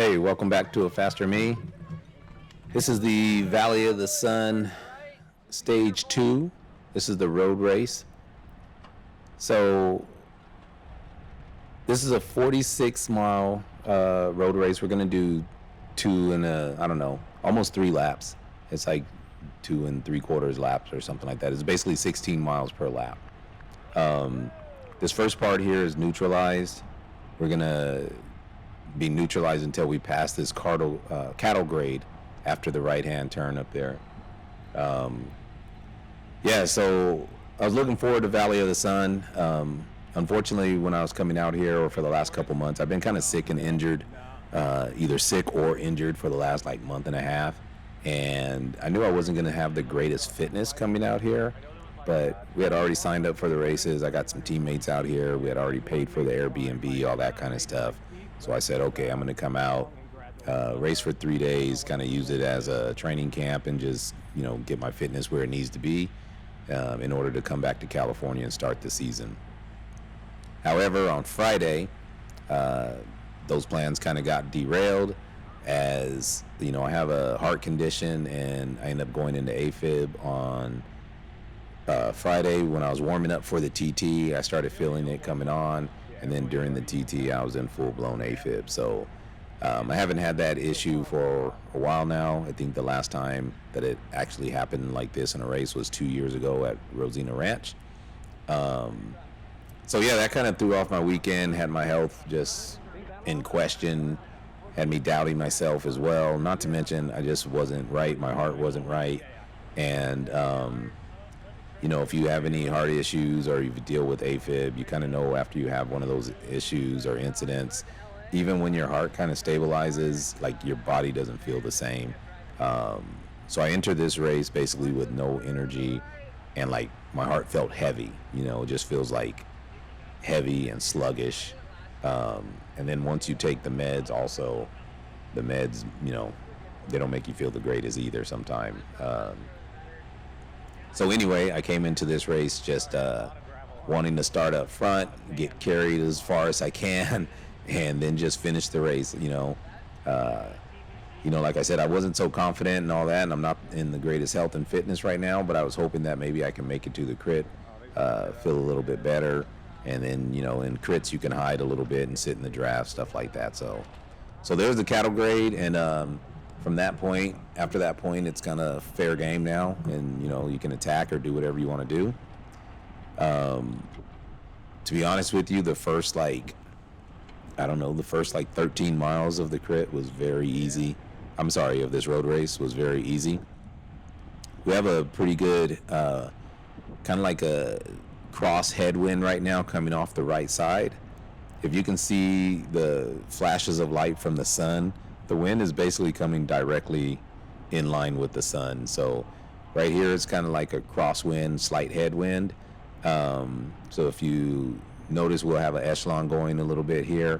Hey, welcome back to A Faster Me. This is the Valley of the Sun Stage 2. This is the road race. So, this is a 46-mile road race. We're going to do almost 3 laps. It's like 2 3/4 laps or something like that. It's basically 16 miles per lap. This first part here is neutralized. We're going to be neutralized until we pass this cattle grade after the right-hand turn up there. So I was looking forward to Valley of the Sun. Unfortunately, when I was coming out here, or for the last couple months, I've been kind of sick and injured, either sick or injured for the last month and a half. And I knew I wasn't going to have the greatest fitness coming out here, but we had already signed up for the races. I got some teammates out here. We had already paid for the Airbnb, all that kind of stuff. So I said, okay, I'm going to come out, race for 3 days, kind of use it as a training camp and just, get my fitness where it needs to be in order to come back to California and start the season. However, on Friday, those plans kind of got derailed as, I have a heart condition and I end up going into AFib on Friday. When I was warming up for the TT, I started feeling it coming on. And then during the TT, I was in full-blown AFib. So I haven't had that issue for a while now. I think the last time that it actually happened like this in a race was 2 years ago at Rosina Ranch. That kind of threw off my weekend, had my health just in question, had me doubting myself as well. Not to mention, I just wasn't right. My heart wasn't right. And if you have any heart issues or you deal with AFib, you kind of know after you have one of those issues or incidents, even when your heart kind of stabilizes, your body doesn't feel the same. So I entered this race basically with no energy and my heart felt heavy, it just feels heavy and sluggish. And then once you take the meds also, the meds, they don't make you feel the greatest either sometimes. So anyway, I came into this race just wanting to start up front, get carried as far as I can, and then just finish the race. Like I said, I wasn't so confident and all that, and I'm not in the greatest health and fitness right now, but I was hoping that maybe I can make it to the crit, feel a little bit better, and then, in crits you can hide a little bit and sit in the draft, stuff like that. So there's the cattle grade, and from that point, after that point, it's kind of fair game now, and you can attack or do whatever you want to do. To be honest with you, the first 13 miles of the crit was very easy. Of this road race was very easy. We have a pretty good kind of like a cross headwind right now coming off the right side. If you can see the flashes of light from the sun, the wind is basically coming directly in line with the sun. So right here it's kind of like a crosswind, slight headwind. So if you notice, we'll have an echelon going a little bit here.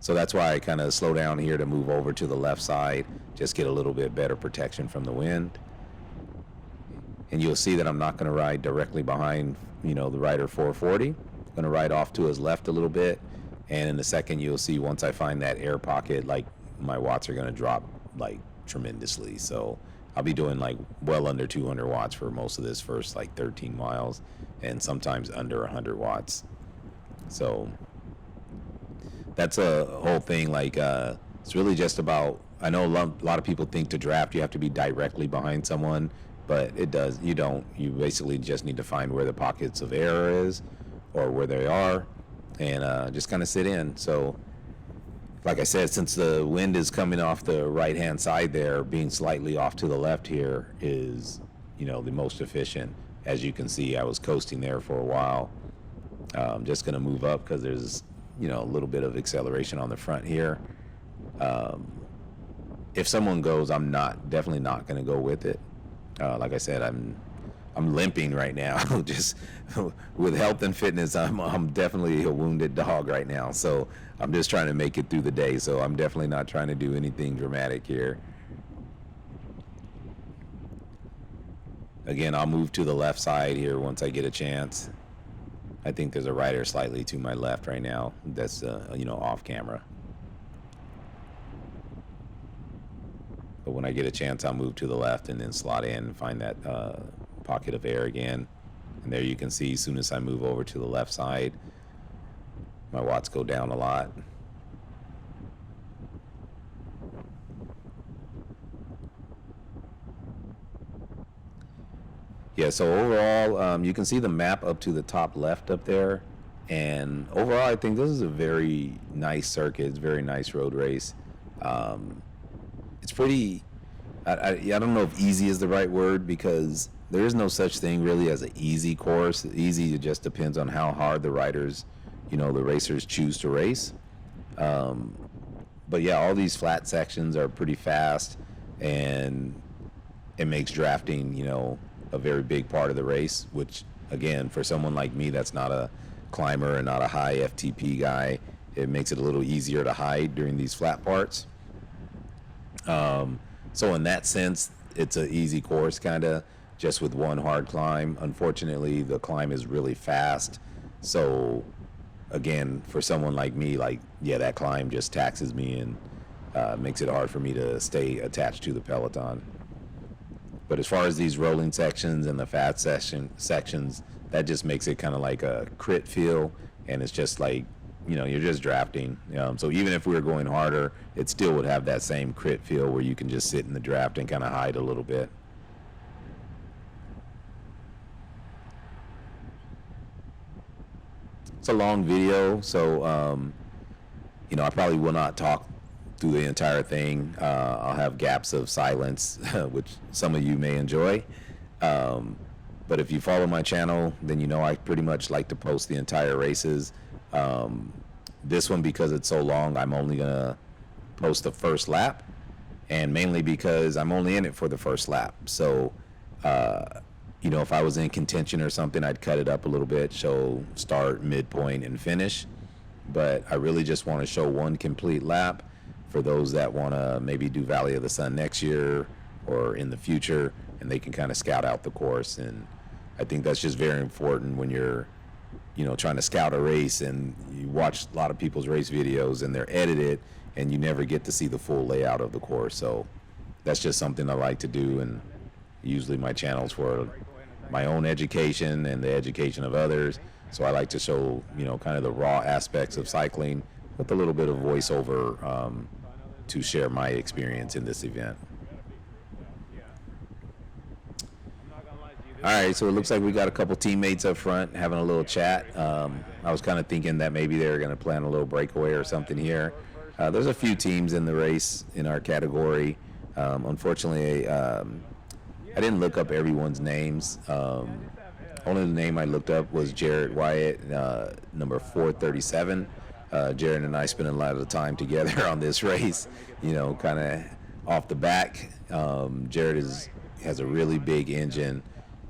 So that's why I kind of slow down here to move over to the left side, just get a little bit better protection from the wind. And you'll see that I'm not going to ride directly behind, the rider 440. I'm going to ride off to his left a little bit. And in a second, you'll see once I find that air pocket, my watts are going to drop tremendously. So I'll be doing well under 200 watts for most of this first 13 miles, and sometimes under 100 watts. So that's a whole thing. It's really just about, I know a lot of people think to draft you have to be directly behind someone, but you don't. You basically just need to find where the pockets of air is or where they are, and just kind of sit in. So like I said, since the wind is coming off the right-hand side there, being slightly off to the left here is, the most efficient. As you can see, I was coasting there for a while. I'm just going to move up because there's, a little bit of acceleration on the front here. If someone goes, I'm definitely not going to go with it. Like I said, I'm limping right now. Just with health and fitness, I'm definitely a wounded dog right now. So I'm just trying to make it through the day. So I'm definitely not trying to do anything dramatic here. Again, I'll move to the left side here once I get a chance. I think there's a rider slightly to my left right now. That's off camera. But when I get a chance, I'll move to the left and then slot in and find that pocket of air again. And there you can see, as soon as I move over to the left side, my watts go down a lot. Yeah, so overall, you can see the map up to the top left up there. And overall, I think this is a very nice circuit. It's a very nice road race. It's pretty, I don't know if easy is the right word, because there is no such thing really as an easy course. Easy, it just depends on how hard the riders, the racers choose to race. But yeah, all these flat sections are pretty fast, and it makes drafting, a very big part of the race, which again, for someone like me that's not a climber and not a high FTP guy, it makes it a little easier to hide during these flat parts. So in that sense, it's an easy course, kind of just with one hard climb. Unfortunately, the climb is really fast. So again, for someone like me, that climb just taxes me and makes it hard for me to stay attached to the peloton. But as far as these rolling sections and the fast sections, that just makes it kind of like a crit feel, and it's just like, you're just drafting. So even if we were going harder, it still would have that same crit feel where you can just sit in the draft and kind of hide a little bit. It's a long video, so I probably will not talk through the entire thing. I'll have gaps of silence, which some of you may enjoy. But if you follow my channel, then I pretty much like to post the entire races. This one, because it's so long, I'm only gonna post the first lap, and mainly because I'm only in it for the first lap. So, if I was in contention or something, I'd cut it up a little bit, show start, midpoint, and finish. But I really just want to show one complete lap for those that want to maybe do Valley of the Sun next year or in the future, and they can kind of scout out the course. And I think that's just very important when you're, trying to scout a race, and you watch a lot of people's race videos and they're edited, and you never get to see the full layout of the course. So that's just something I like to do, and usually my channel's for my own education and the education of others. So I like to show, kind of the raw aspects of cycling with a little bit of voiceover to share my experience in this event. All right, so it looks like we got a couple teammates up front having a little chat. I was kind of thinking that maybe they were going to plan a little breakaway or something here. There's a few teams in the race in our category. Unfortunately, I didn't look up everyone's names. Only the name I looked up was Jared Wyatt, number 437. Jared and I spent a lot of the time together on this race, kind of off the back. Jared has a really big engine,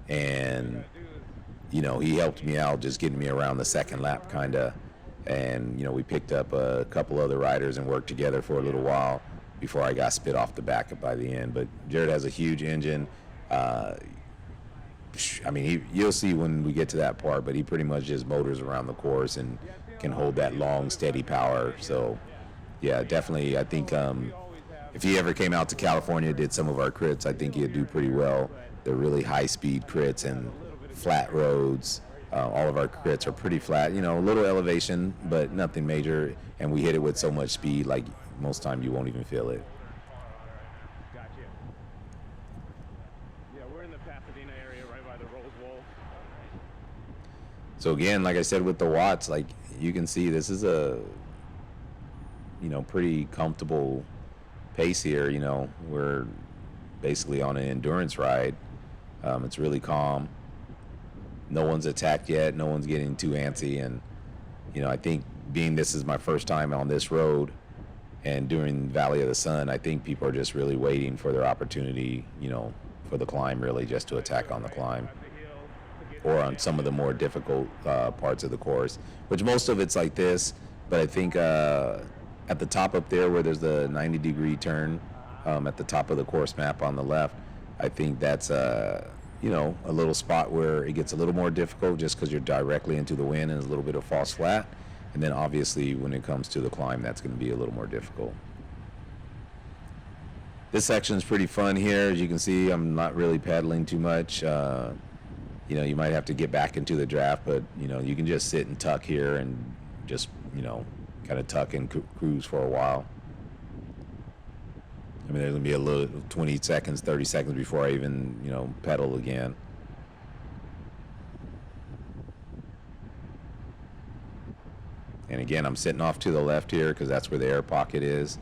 and, he helped me out just getting me around the second lap, kind of. And, we picked up a couple other riders and worked together for a little while before I got spit off the back by the end. But Jared has a huge engine. You'll see when we get to that part, but he pretty much just motors around the course and can hold that long, steady power. So, yeah, definitely, I think if he ever came out to California, did some of our crits, I think he'd do pretty well. They're really high-speed crits and flat roads. All of our crits are pretty flat, a little elevation, but nothing major. And we hit it with so much speed, like most time you won't even feel it. So again, like I said, with the watts, like you can see, this is a, pretty comfortable pace here. We're basically on an endurance ride. It's really calm. No one's attacked yet. No one's getting too antsy. And, I think being this is my first time on this road and during Valley of the Sun, I think people are just really waiting for their opportunity, for the climb, really, just to attack on the climb. Or on some of the more difficult parts of the course, which most of it's like this. But I think at the top up there where there's the 90-degree turn at the top of the course map on the left, I think that's a little spot where it gets a little more difficult just because you're directly into the wind and there's a little bit of false flat. And then obviously when it comes to the climb, that's going to be a little more difficult. This section is pretty fun here. As you can see, I'm not really pedaling too much. You know, you might have to get back into the draft, but you know, you can just sit and tuck here and just, you know, kind of tuck and cruise for a while. I mean, there's gonna be a little 20 seconds, 30 seconds before I even, you know, pedal again. And again, I'm sitting off to the left here because that's where the air pocket is.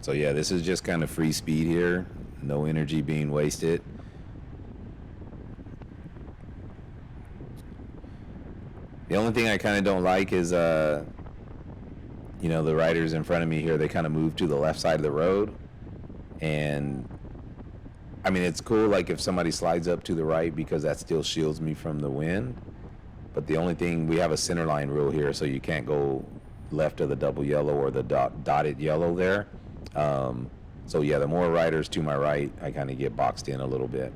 So yeah, this is just kind of free speed here. No energy being wasted. The only thing I kind of don't like is, you know, the riders in front of me here, they kind of move to the left side of the road. And I mean, it's cool, like if somebody slides up to the right because that still shields me from the wind. But the only thing, we have a center line rule here, so you can't go left of the double yellow or the dotted yellow there. So yeah, the more riders to my right, I kind of get boxed in a little bit.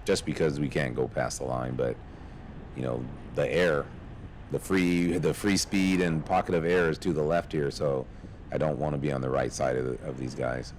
Just because we can't go past the line, but you know, the air, the free speed and pocket of air is to the left here, so I don't want to be on the right side of these guys.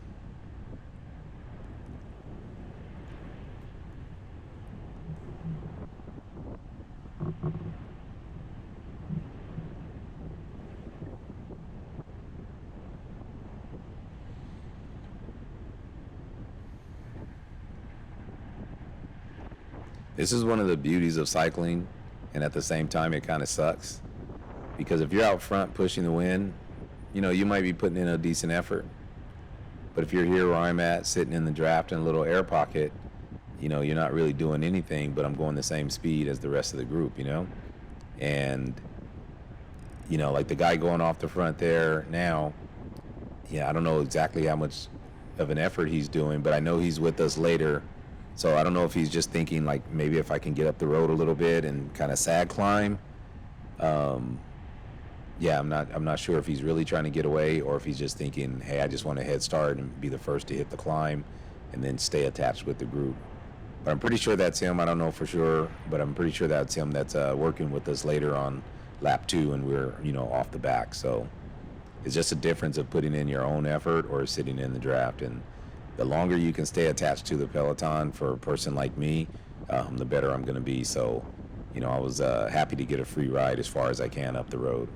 This is one of the beauties of cycling, and at the same time, it kind of sucks. Because if you're out front pushing the wind, you know, you might be putting in a decent effort. But if you're here where I'm at, sitting in the draft in a little air pocket, you know, you're not really doing anything, but I'm going the same speed as the rest of the group, you know? And, you know, like the guy going off the front there now, yeah, I don't know exactly how much of an effort he's doing, but I know he's with us later. So I don't know if he's just thinking like maybe if I can get up the road a little bit and kind of sag climb. Yeah, I'm not sure if he's really trying to get away or if he's just thinking, hey, I just want a head start and be the first to hit the climb and then stay attached with the group. But I'm pretty sure that's him. I don't know for sure, but I'm pretty sure that's him that's working with us later on lap 2 and we're, you know, off the back. So it's just a difference of putting in your own effort or sitting in the draft. And the longer you can stay attached to the peloton for a person like me, the better I'm going to be. So, you know, I was happy to get a free ride as far as I can up the road.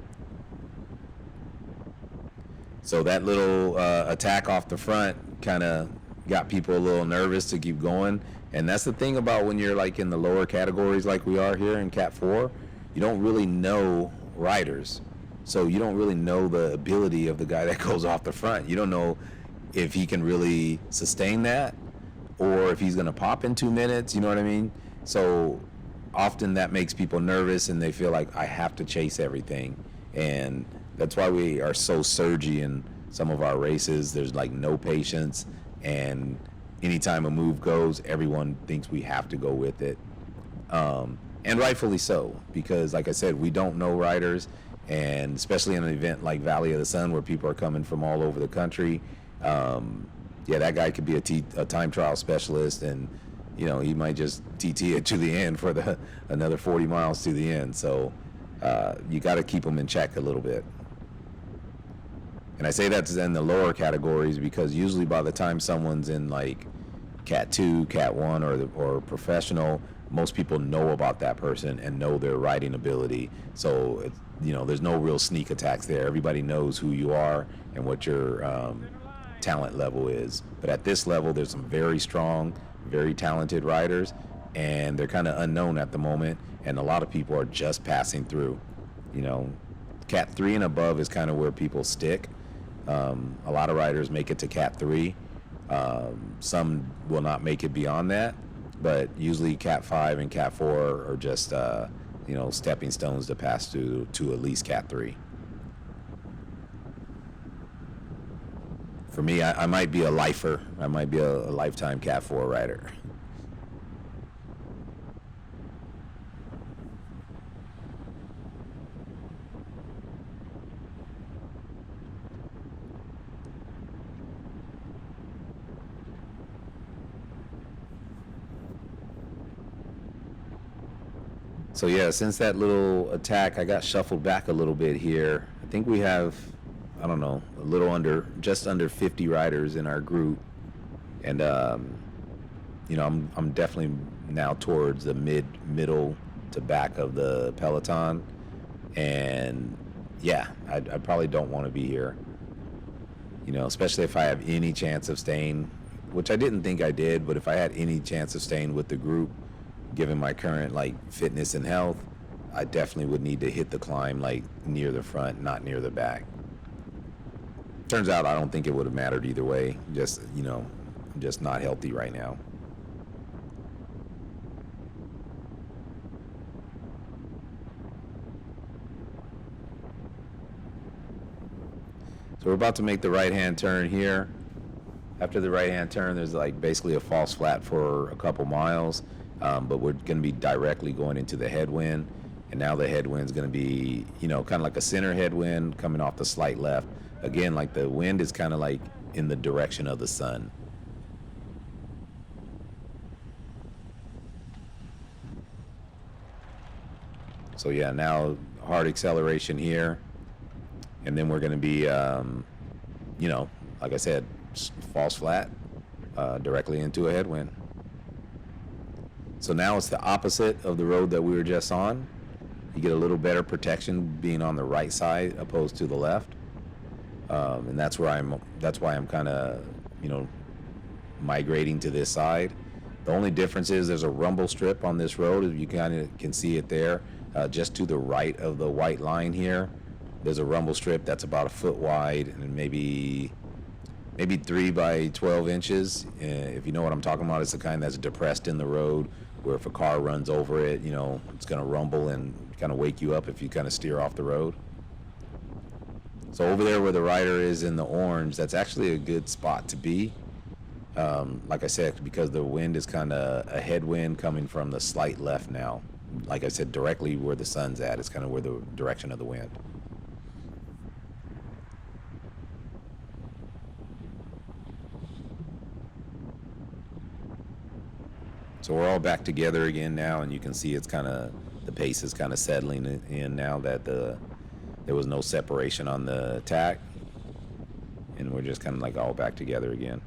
So that little attack off the front kind of got people a little nervous to keep going. And that's the thing about when you're like in the lower categories like we are here in Cat 4, you don't really know riders. So you don't really know the ability of the guy that goes off the front. You don't know if he can really sustain that or if he's going to pop in 2 minutes, you know what I mean? So often that makes people nervous and they feel like I have to chase everything. And that's why we are so surgy in some of our races. There's like no patience, and anytime a move goes, everyone thinks we have to go with it. And rightfully so, because like I said, we don't know riders, and especially in an event like Valley of the Sun where people are coming from all over the country. Yeah, that guy could be a time trial specialist, and you know, he might just TT it to the end for another 40 miles to the end. So you got to keep them in check a little bit. And I say that's in the lower categories because usually by the time someone's in like Cat 2, Cat 1, or professional, most people know about that person and know their riding ability. So, you know, there's no real sneak attacks there. Everybody knows who you are and what your talent level is. But at this level, there's some very strong, very talented riders, and they're kind of unknown at the moment, and a lot of people are just passing through. You know, Cat 3 and above is kind of where people stick. A lot of riders make it to Cat 3. Some will not make it beyond that, but usually Cat 5 and Cat 4 are just, you know, stepping stones to pass to at least Cat 3. For me, I might be a lifer. I might be a lifetime Cat 4 rider. So yeah, since that little attack, I got shuffled back a little bit here. I think we have, I don't know, a little under, just under 50 riders in our group, and I'm definitely now towards the middle to back of the peloton, and yeah, I probably don't want to be here. Especially if I have any chance of staying, which I didn't think I did, but if I had any chance of staying with the group, given my current like fitness and health, I definitely would need to hit the climb like near the front, not near the back. Turns out I don't think it would have mattered either way. I'm just not healthy right now. So we're about to make the right-hand turn here. After the right-hand turn, there's like basically a false flat for a couple miles, but we're going to be directly going into the headwind. And now the headwind's going to be, kind of like a center headwind coming off the slight left. Again, like the wind is kind of like in the direction of the sun. So yeah, now hard acceleration here. And then we're going to be, like I said, false flat directly into a headwind. So now it's the opposite of the road that we were just on. You get a little better protection being on the right side opposed to the left, and that's why I'm kind of migrating to this side. The only difference is there's a rumble strip on this road. You kind of can see it there, just to the right of the white line here. There's a rumble strip that's about a foot wide and maybe 3 by 12 inches. If you know what I'm talking about, it's the kind that's depressed in the road where if a car runs over it, it's going to rumble and kind of wake you up if you kind of steer off the road. So over there where the rider is in the orange, that's actually a good spot to be. Like I said, because the wind is kind of a headwind coming from the slight left now. Like I said, directly where the sun's at is kind of where the direction of the wind. So we're all back together again now, and you can see the pace is kind of settling in now that there was no separation on the attack, and we're just kind of like all back together again.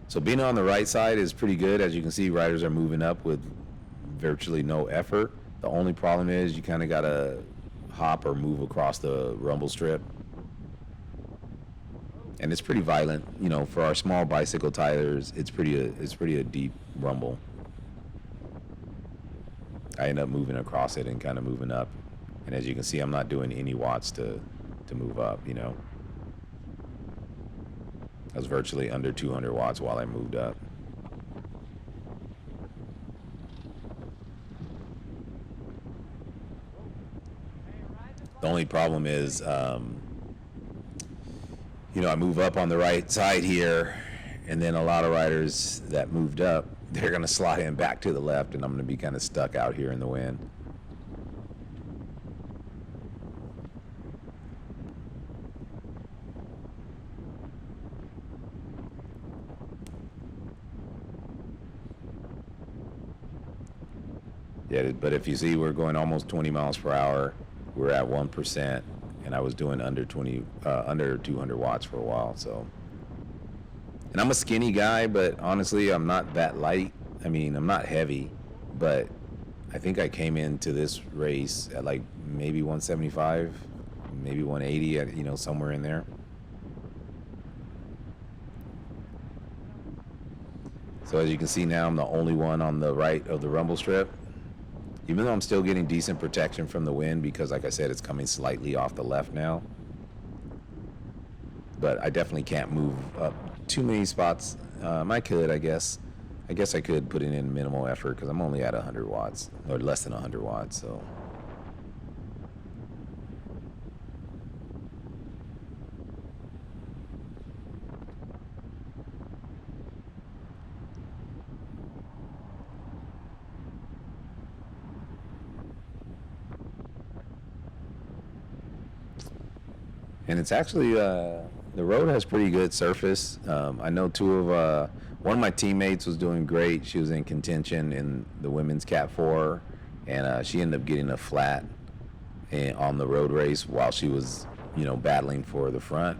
So being on the right side is pretty good. As you can see, riders are moving up with virtually no effort. The only problem is you kind of got to hop or move across the rumble strip. And it's pretty violent, for our small bicycle tires. It's pretty a deep rumble. I end up moving across it and kind of moving up, and as you can see, I'm not doing any watts to move up. I was virtually under 200 watts while I moved up. The only problem is, I move up on the right side here, and then a lot of riders that moved up, they're going to slide in back to the left, and I'm going to be kind of stuck out here in the wind. Yeah, but if you see, we're going almost 20 miles per hour. We're at 1%. And I was doing under 200 watts for a while. So, and I'm a skinny guy, but honestly, I'm not that light. I mean, I'm not heavy, but I think I came into this race at like maybe 175, maybe 180, somewhere in there. So as you can see now, I'm the only one on the right of the rumble strip. Even though I'm still getting decent protection from the wind because, like I said, it's coming slightly off the left now. But I definitely can't move up too many spots. I could, I guess. I guess I could put it in minimal effort because I'm only at 100 watts, or less than 100 watts, so. And it's actually The road has pretty good surface. I know one of my teammates was doing great. She was in contention in the women's Cat 4, and she ended up getting a flat on the road race while she was, battling for the front.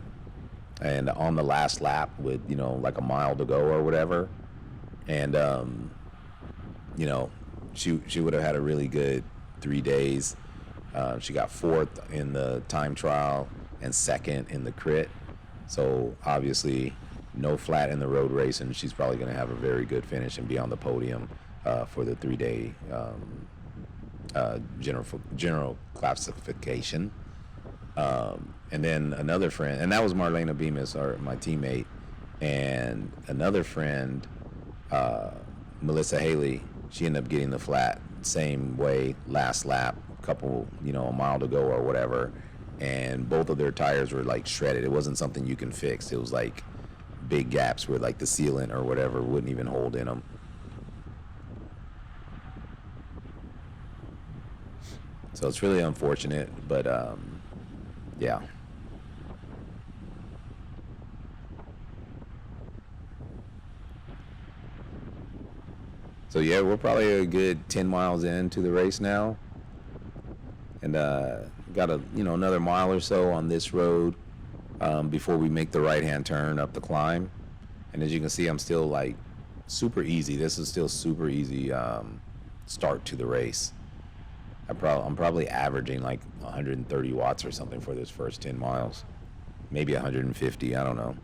And on the last lap with, like a mile to go or whatever. And, you know, she would have had a really good 3 days. She got fourth in the time trial and second in the crit. So obviously, no flat in the road race, and she's probably going to have a very good finish and be on the podium for the 3 day general classification. And then another friend, and that was Marlena Bemis, my teammate, and another friend, Melissa Haley. She ended up getting the flat same way, last lap, couple, a mile to go or whatever, and both of their tires were like shredded. It wasn't something you can fix. It was like big gaps where like the sealant or whatever wouldn't even hold in them. So it's really unfortunate, but yeah. So yeah, we're probably a good 10 miles into the race now, and got another mile or so on this road before we make the right-hand turn up the climb. And as you can see, I'm still like super easy. This is still super easy start to the race. I'm probably averaging like 130 watts or something for this first 10 miles, maybe 150. I don't know,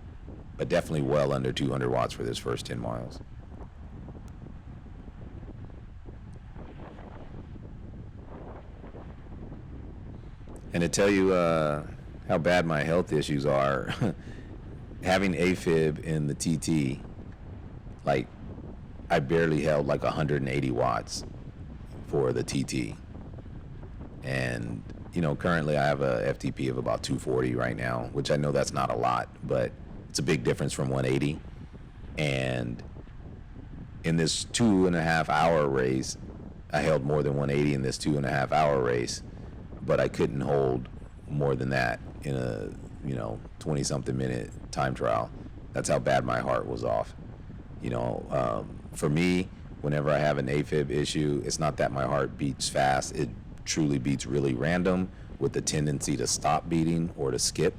but definitely well under 200 watts for this first 10 miles. And to tell you how bad my health issues are, having AFib in the TT, like I barely held like 180 watts for the TT. And, currently I have a FTP of about 240 right now, which I know that's not a lot, but it's a big difference from 180. And in this 2.5 hour race, I held more than 180 in this 2.5 hour race, but I couldn't hold more than that in a 20 something minute time trial. That's how bad my heart was off. For me, whenever I have an AFib issue, it's not that my heart beats fast. It truly beats really random with the tendency to stop beating or to skip.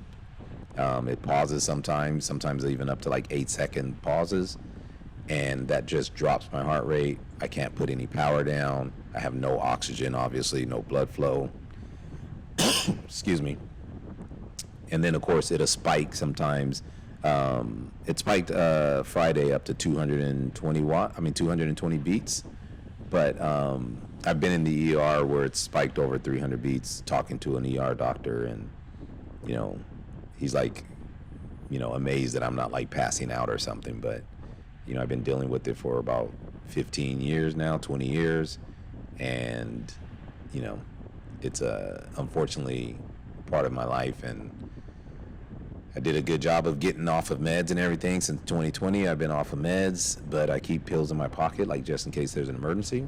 It pauses sometimes even up to like 8-second pauses, and that just drops my heart rate. I can't put any power down. I have no oxygen, obviously, no blood flow. Excuse me. And then of course it'll spike sometimes. It spiked Friday up to 220 beats, but I've been in the ER where it's spiked over 300 beats talking to an ER doctor, and he's like amazed that I'm not like passing out or something. But I've been dealing with it for about 15 years now, 20 years, and it's unfortunately part of my life. And I did a good job of getting off of meds and everything since 2020. I've been off of meds, but I keep pills in my pocket, like just in case there's an emergency.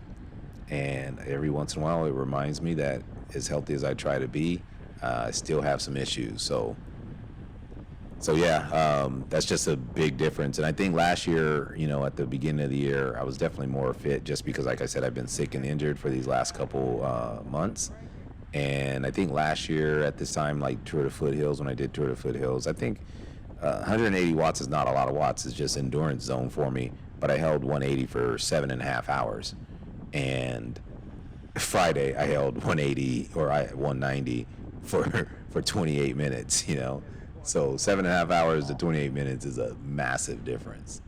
And every once in a while, it reminds me that as healthy as I try to be, I still have some issues. So yeah, that's just a big difference. And I think last year, at the beginning of the year, I was definitely more fit just because, like I said, I've been sick and injured for these last couple months. And I think last year at this time, like Tour de Foothills, when I did Tour de Foothills, I think 180 watts is not a lot of watts. It's just endurance zone for me. But I held 180 for 7.5 hours. And Friday, I held 180 or 190 for 28 minutes, So 7.5 hours to 28 minutes is a massive difference.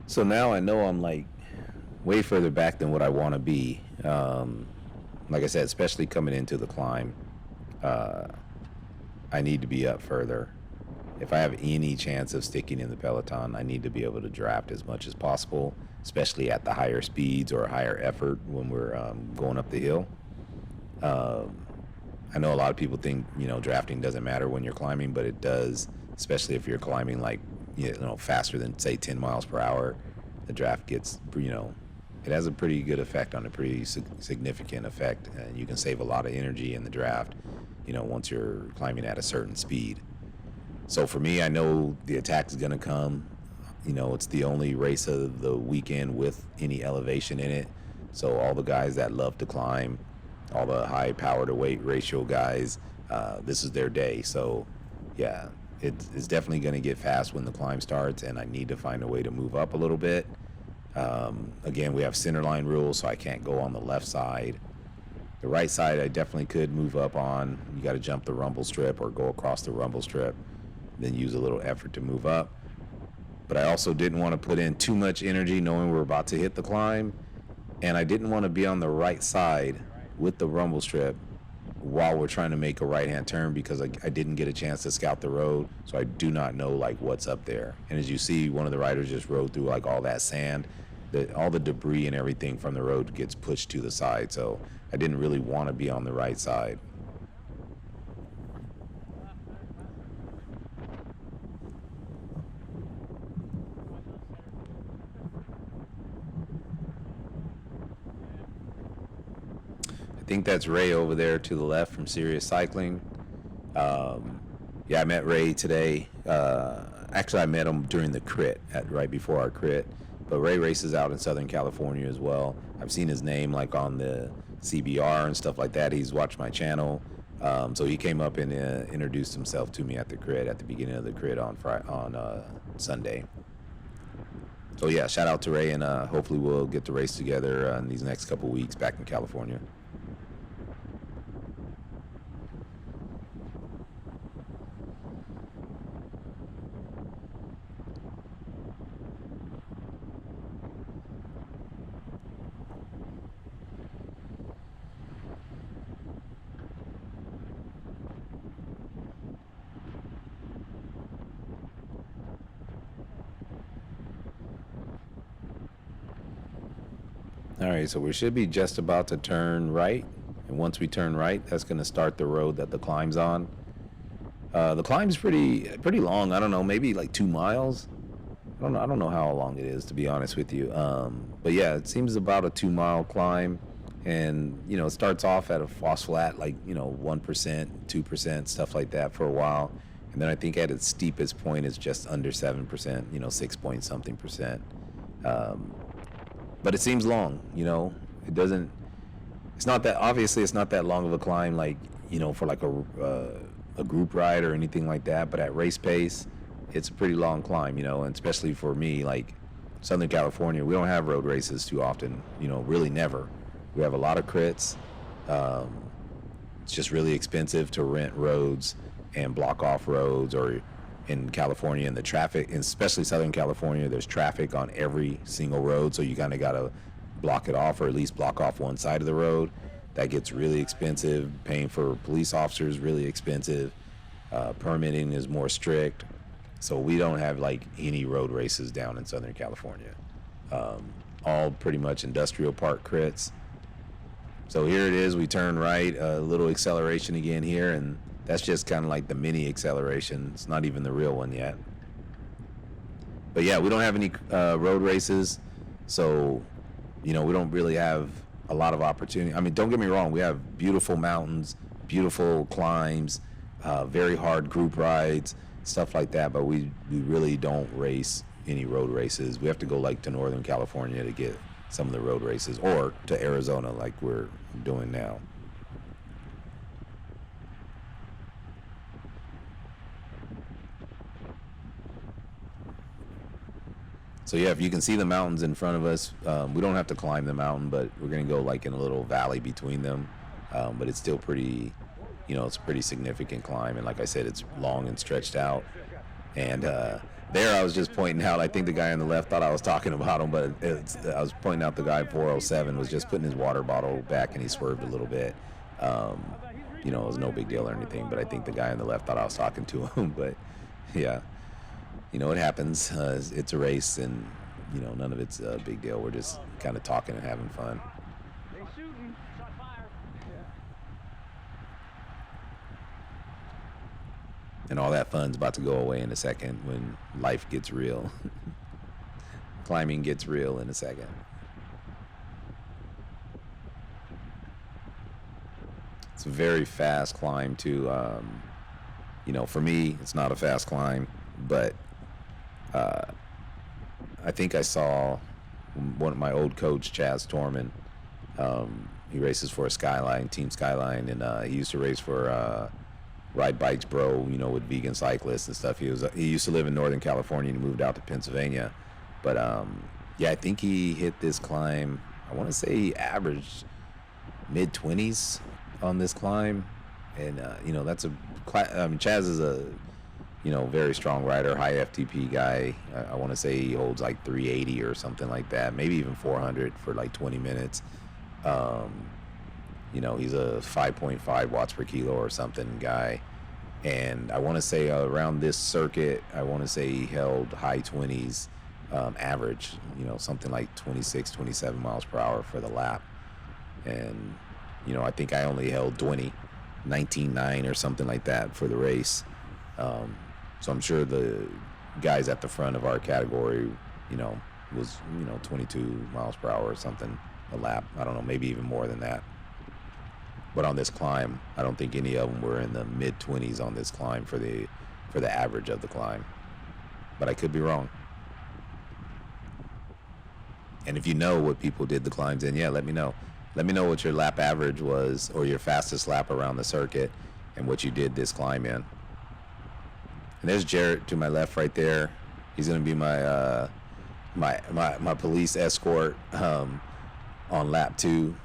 So now I know I'm like way further back than what I want to be. Like I said, especially coming into the climb, I need to be up further. If I have any chance of sticking in the peloton, I need to be able to draft as much as possible. especially at the higher speeds or higher effort when we're going up the hill. Um, I know a lot of people think drafting doesn't matter when you're climbing, but it does, especially if you're climbing like faster than say 10 miles per hour. The draft gets it has a pretty good effect on a pretty significant effect, and you can save a lot of energy in the draft. Once you're climbing at a certain speed. So for me, I know the attack is going to come. It's the only race of the weekend with any elevation in it. So all the guys that love to climb, all the high power to weight ratio guys, this is their day. So yeah, it's definitely going to get fast when the climb starts, and I need to find a way to move up a little bit. Again, we have centerline rules, so I can't go on the left side. The right side, I definitely could move up on. You got to jump the rumble strip or go across the rumble strip, then use a little effort to move up. But I also didn't want to put in too much energy knowing we're about to hit the climb, and I didn't want to be on the right side with the rumble strip while we're trying to make a right-hand turn, because I didn't get a chance to scout the road, so I do not know like what's up there. And as you see, one of the riders just rode through like all that sand, all the debris and everything from the road gets pushed to the side, so I didn't really want to be on the right side. I think that's Ray over there to the left from Sirius Cycling. Yeah, I met Ray today. Actually, I met him during the crit, right before our crit. But Ray races out in Southern California as well. I've seen his name like on the CBR and stuff like that. He's watched my channel. So he came up and introduced himself to me at the crit, at the beginning of the crit on Sunday. So yeah, shout out to Ray, and hopefully we'll get to race together in these next couple weeks back in California. All right, so we should be just about to turn right, and once we turn right, that's going to start the road that the climb's on. The climb's pretty long. I don't know, maybe like 2 miles. I don't know how long it is, to be honest with you. But yeah, it seems about a 2 mile climb, and it starts off at a phosphat like 1%, 2%, stuff like that for a while, and then I think at its steepest point is just under 7%, 6 point something percent. But it seems long. It doesn't. It's not that, obviously it's not that long of a climb, like for like a group ride or anything like that. But at race pace, it's a pretty long climb. And especially for me, like Southern California, we don't have road races too often. Really never. We have a lot of crits. It's just really expensive to rent roads and block off roads, or in California, and the traffic, and especially Southern California, there's traffic on every single road, so you kind of got to block it off, or at least block off one side of the road. That gets really expensive. Paying for police officers really expensive. Permitting is more strict, so we don't have like any road races down in Southern California. All pretty much industrial park crits. So here it is, we turn right, a little acceleration again here, and that's just kind of like the mini acceleration. It's not even the real one yet. But yeah, we don't have any road races, so we don't really have a lot of opportunity. I mean, don't get me wrong, we have beautiful mountains, beautiful climbs, very hard group rides, stuff like that, but we really don't race any road races. We have to go like to Northern California to get some of the road races, or to Arizona like we're doing now. So yeah, if you can see the mountains in front of us, we don't have to climb the mountain, but we're gonna go like in a little valley between them. But it's still pretty, it's a pretty significant climb, and like I said, it's long and stretched out. And there, I was just pointing out. I think the guy on the left thought I was talking about him, but I was pointing out the guy 407 was just putting his water bottle back, and he swerved a little bit. It was no big deal or anything, but I think the guy on the left thought I was talking to him. But yeah. It happens. It's a race, and none of it's a big deal. We're just kind of talking and having fun. They shooting. Shot fired. And all that fun's about to go away in a second when life gets real. Climbing gets real in a second. It's a very fast climb too. For me, it's not a fast climb, but I think I saw one of my old coach, Chaz Torman. He races for Team Skyline, and he used to race for Ride Bikes Bro, with vegan cyclists and stuff. He used to live in Northern California and he moved out to Pennsylvania. But I think he hit this climb. I want to say he averaged mid-20s on this climb, and that's Chaz is a very strong rider, high FTP guy. I want to say he holds like 380 or something like that, maybe even 400 for like 20 minutes. He's a 5.5 watts per kilo or something guy, and I want to say around this circuit, I want to say he held high 20s average, something like 26, 27 miles per hour for the lap. And I think I only held 19.9 or something like that for the race. So I'm sure the guys at the front of our category, was 22 miles per hour or something a lap. I don't know, maybe even more than that. But on this climb, I don't think any of them were in the mid-20s on this climb for the average of the climb. But I could be wrong. And if you know what people did the climbs in, let me know. Let me know what your lap average was, or your fastest lap around the circuit, and what you did this climb in. And there's Jarrett to my left right there. He's going to be my police escort on lap 2.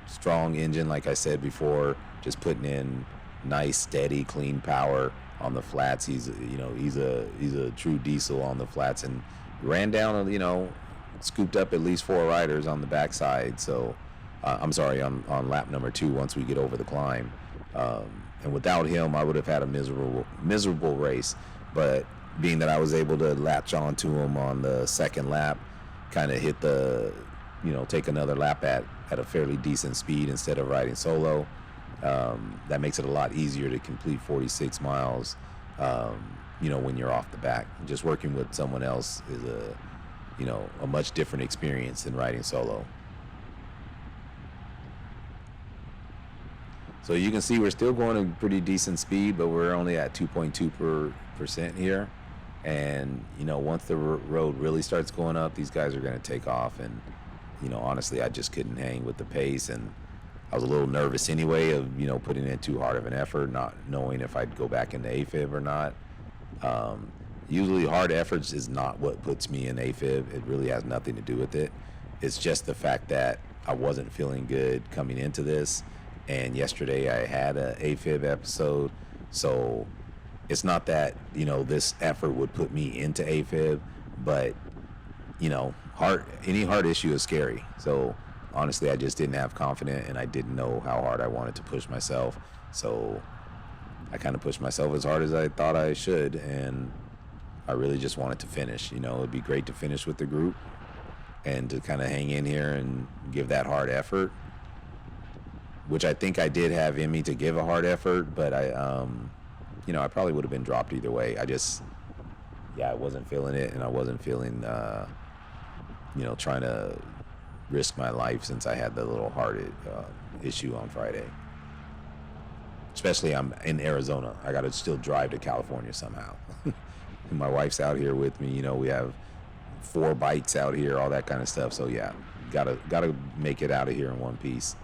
Strong engine, like I said before, just putting in nice, steady, clean power on the flats. He's a true diesel on the flats, and ran down, scooped up at least 4 riders on the backside. So, I'm sorry, on lap number 2 once we get over the climb. And without him, I would have had a miserable race. But being that I was able to latch on to him on the second lap, kind of hit take another lap at a fairly decent speed instead of riding solo. That makes it a lot easier to complete 46 miles, when you're off the back. Just working with someone else is a much different experience than riding solo. So you can see we're still going at pretty decent speed, but we're only at 2.2% here. And, once the road really starts going up, these guys are going to take off. And, honestly, I just couldn't hang with the pace. And I was a little nervous anyway of, putting in too hard of an effort, not knowing if I'd go back into AFib or not. Usually hard efforts is not what puts me in AFib. It really has nothing to do with it. It's just the fact that I wasn't feeling good coming into this. And yesterday I had a AFib episode, so it's not that this effort would put me into AFib, but any heart issue is scary. So honestly, I just didn't have confidence, and I didn't know how hard I wanted to push myself. So I kind of pushed myself as hard as I thought I should, and I really just wanted to finish. It'd be great to finish with the group and to kind of hang in here and give that hard effort, which I think I did have in me to give a hard effort, but I probably would have been dropped either way. I wasn't feeling it, and I wasn't feeling, trying to risk my life since I had the little heart issue on Friday. Especially I'm in Arizona. I got to still drive to California somehow. And my wife's out here with me. We have 4 bikes out here, all that kind of stuff. So yeah, gotta make it out of here in one piece.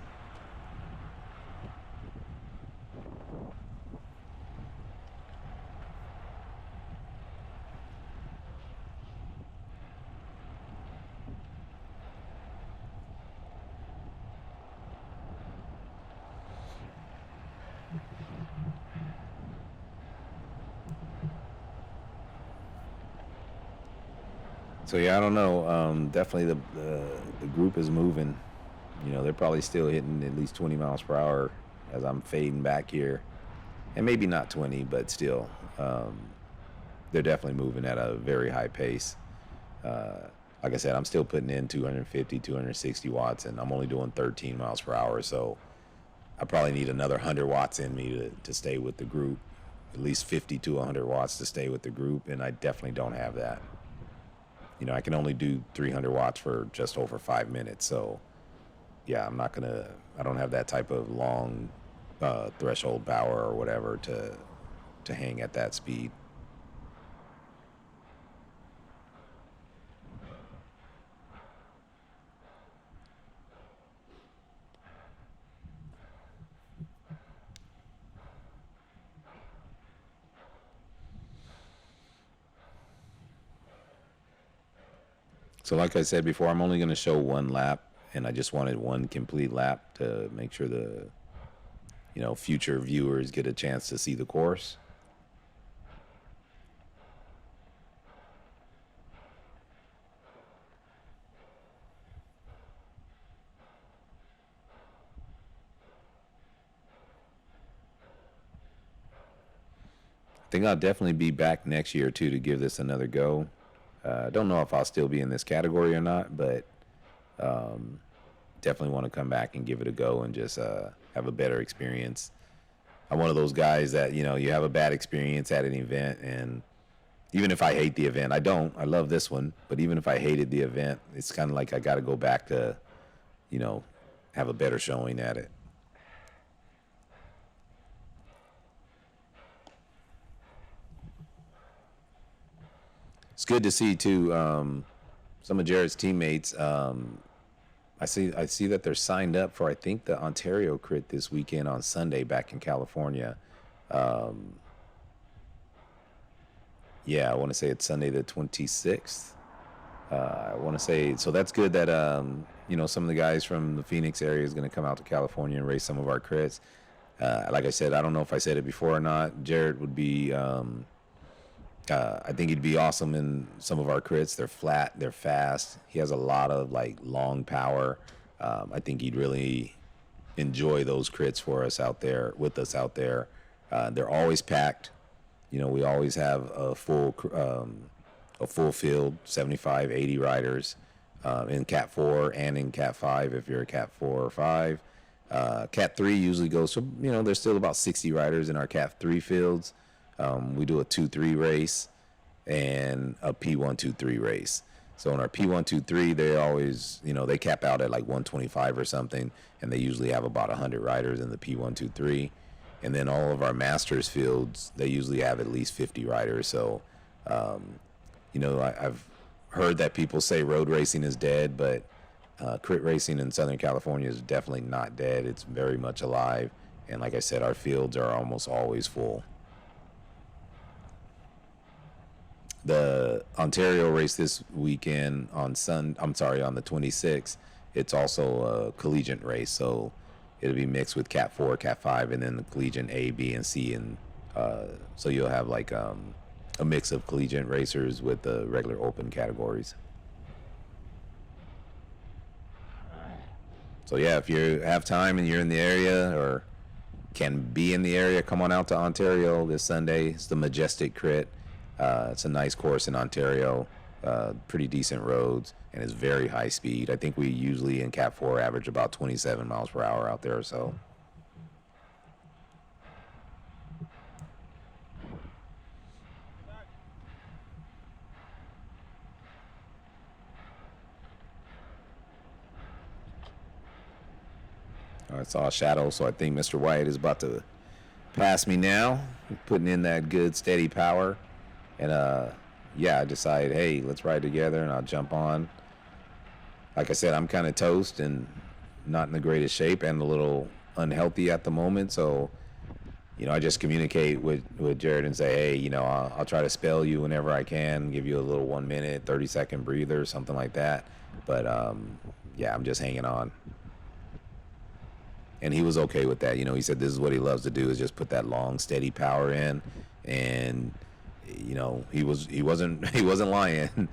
So yeah, I don't know. Definitely the group is moving. They're probably still hitting at least 20 miles per hour as I'm fading back here, and maybe not 20, but still, they're definitely moving at a very high pace. Like I said, I'm still putting in 250, 260 watts, and I'm only doing 13 miles per hour. So I probably need another 100 watts in me to stay with the group, at least 50 to 100 watts to stay with the group, and I definitely don't have that. I can only do 300 watts for just over 5 minutes. So yeah, I don't have that type of long threshold power or whatever to hang at that speed. So like I said before, I'm only going to show one lap, and I just wanted one complete lap to make sure the future viewers get a chance to see the course. I think I'll definitely be back next year too to give this another go. I don't know if I'll still be in this category or not, but definitely want to come back and give it a go and just have a better experience. I'm one of those guys that you have a bad experience at an event, and even if I hate the event, I don't. I love this one, but even if I hated the event, it's kind of like I got to go back to, have a better showing at it. It's good to see too. Some of Jared's teammates. I see that they're signed up for, I think, the Ontario Crit this weekend on Sunday back in California. Yeah, I want to say it's Sunday the 26th. I want to say, so that's good that some of the guys from the Phoenix area is going to come out to California and race some of our crits. Like I said, I don't know if I said it before or not. Jared would be. I think he'd be awesome in some of our crits. They're flat, they're fast. He has a lot of long power. I think he'd really enjoy those crits for us out there, with us out there. They're always packed. We always have a full field, 75, 80 riders in Cat 4 and in Cat 5 if you're a Cat 4 or 5. Cat 3 usually goes, so there's still about 60 riders in our Cat 3 fields. We do a 2-3 race and a P1-2-3 race. So in our P1-2-3, they always, they cap out at 125 or something, and they usually have about 100 riders in the P1-2-3. And then all of our Masters fields, they usually have at least 50 riders. So, I've heard that people say road racing is dead, but crit racing in Southern California is definitely not dead. It's very much alive. And like I said, our fields are almost always full. The Ontario race this weekend on the 26th, it's also a collegiate race, so it'll be mixed with Cat 4, Cat 5, and then the collegiate A, B, and C, and so you'll have a mix of collegiate racers with the regular open categories. So yeah, if you have time and you're in the area or can be in the area, come on out to Ontario this Sunday. It's the Majestic Crit. It's a nice course in Ontario, pretty decent roads, and it's very high speed. I think we usually in Cat 4 average about 27 miles per hour out there or so. I saw a shadow, so I think Mr. White is about to pass me now, putting in that good steady power. And I decided, hey, let's ride together, and I'll jump on. Like I said, I'm kind of toast and not in the greatest shape and a little unhealthy at the moment. So, I just communicate with Jared and say, hey, I'll try to spell you whenever I can, give you a little 1 minute, 30-second breather, something like that. But, I'm just hanging on. And he was okay with that. He said this is what he loves to do, is just put that long, steady power in. And he wasn't lying.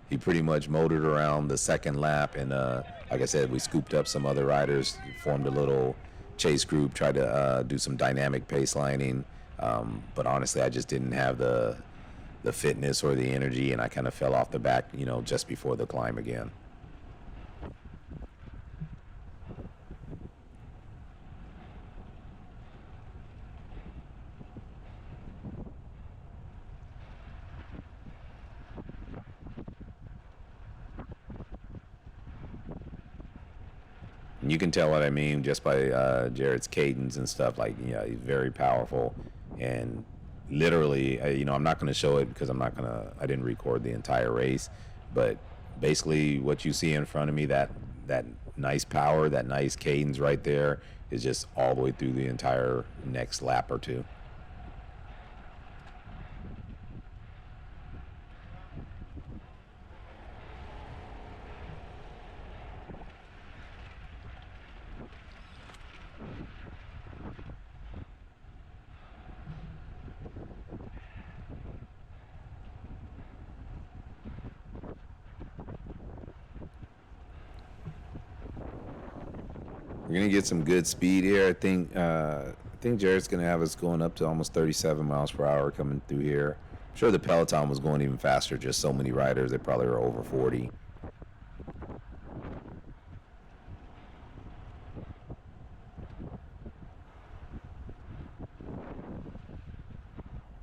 He pretty much motored around the second lap, and like I said, we scooped up some other riders, formed a little chase group, tried to do some dynamic pace lining. But honestly, I just didn't have the the fitness or the energy, and I kind of fell off the back, just before the climb again. And you can tell what I mean just by Jared's cadence and stuff. Like, he's very powerful, and literally, I'm not going to show it because I didn't record the entire race, but basically what you see in front of me, that nice power, that nice cadence right there, is just all the way through the entire next lap or two. We're gonna get some good speed here. I think Jared's gonna have us going up to almost 37 miles per hour coming through here. I'm sure the peloton was going even faster. Just so many riders, they probably were over 40. I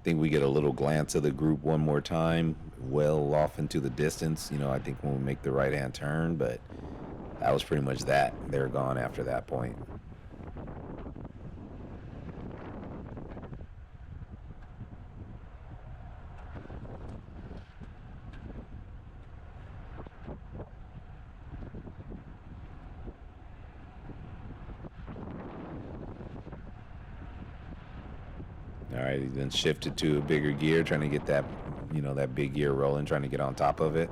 think we get a little glance of the group one more time, well off into the distance. I think when we make the right hand turn, but that was pretty much that. They're gone after that point. All right, he then shifted to a bigger gear, trying to get that big gear rolling, trying to get on top of it.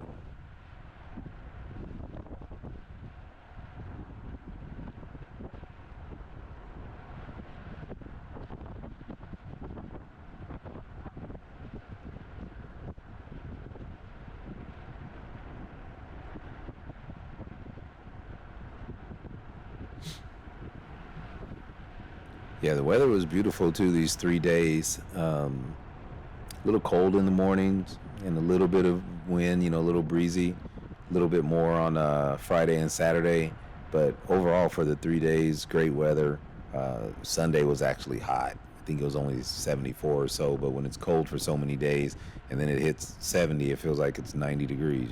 Yeah, the weather was beautiful too these 3 days. A little cold in the mornings and a little bit of wind, a little breezy, a little bit more on Friday and Saturday. But overall, for the 3 days, great weather. Sunday was actually hot. I think it was only 74 or so, but when it's cold for so many days and then it hits 70, it feels like it's 90 degrees.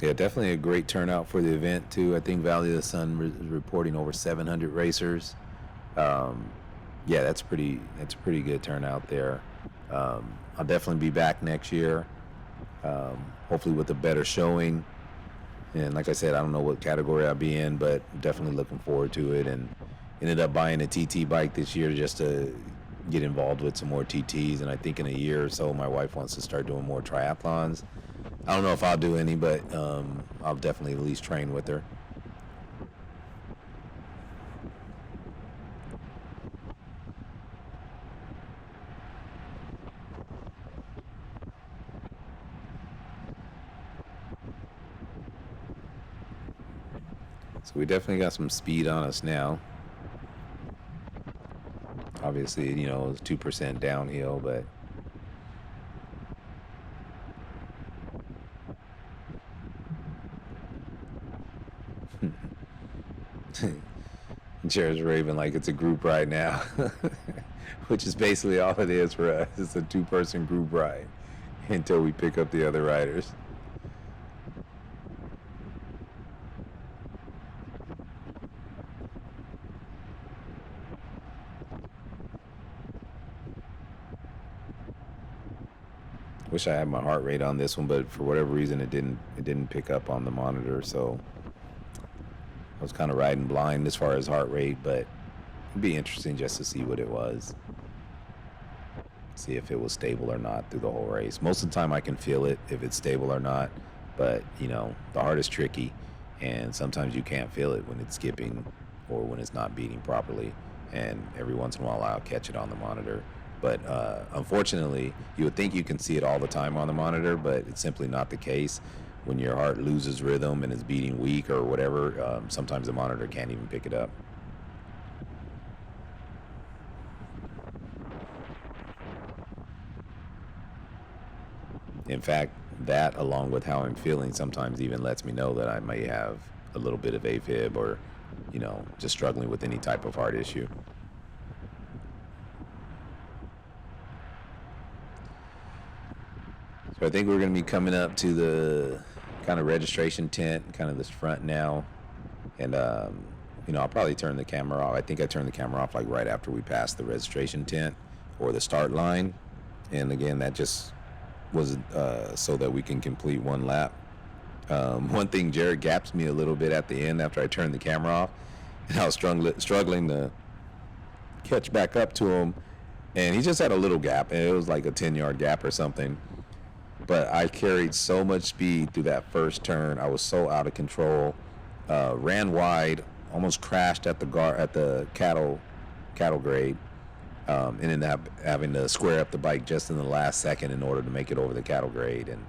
Yeah, definitely a great turnout for the event too. I think Valley of the Sun is reporting over 700 racers. Um, yeah, that's a pretty good turnout there. I'll definitely be back next year, hopefully with a better showing. And like I said, I don't know what category I'll be in, but definitely looking forward to it. And ended up buying a TT bike this year just to get involved with some more TTs. And I think in a year or so, my wife wants to start doing more triathlons. I don't know if I'll do any, but I'll definitely at least train with her. So we definitely got some speed on us now. Obviously, it's 2% downhill, but Jared's raving like it's a group ride now, which is basically all it is for us. It's a two-person group ride until we pick up the other riders. Wish I had my heart rate on this one, but for whatever reason it didn't pick up on the monitor, so I was kind of riding blind as far as heart rate, but it'd be interesting just to see what it was. See if it was stable or not through the whole race. Most of the time I can feel it if it's stable or not, but the heart is tricky and sometimes you can't feel it when it's skipping or when it's not beating properly. And every once in a while I'll catch it on the monitor. But unfortunately, you would think you can see it all the time on the monitor, but it's simply not the case. When your heart loses rhythm and is beating weak or whatever, sometimes the monitor can't even pick it up. In fact, that along with how I'm feeling sometimes even lets me know that I may have a little bit of AFib or, just struggling with any type of heart issue. So I think we're going to be coming up to the kind of registration tent, kind of this front now. And, I'll probably turn the camera off. I think I turned the camera off like right after we passed the registration tent or the start line. And again, that just was so that we can complete one lap. One thing, Jared gaps me a little bit at the end after I turned the camera off. And I was struggling to catch back up to him. And he just had a little gap. And it was like a 10-yard gap or something. But I carried so much speed through that first turn. I was so out of control. Ran wide, almost crashed at the cattle grade, and ended up having to square up the bike just in the last second in order to make it over the cattle grade. And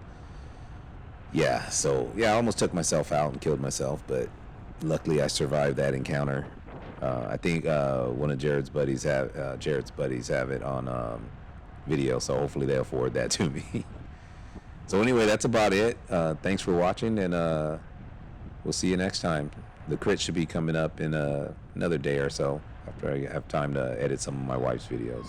I almost took myself out and killed myself, but luckily I survived that encounter. I think one of Jared's buddies have it on video, so hopefully they'll forward that to me. So anyway, that's about it. Thanks for watching, and we'll see you next time. The crit should be coming up in another day or so after I have time to edit some of my wife's videos.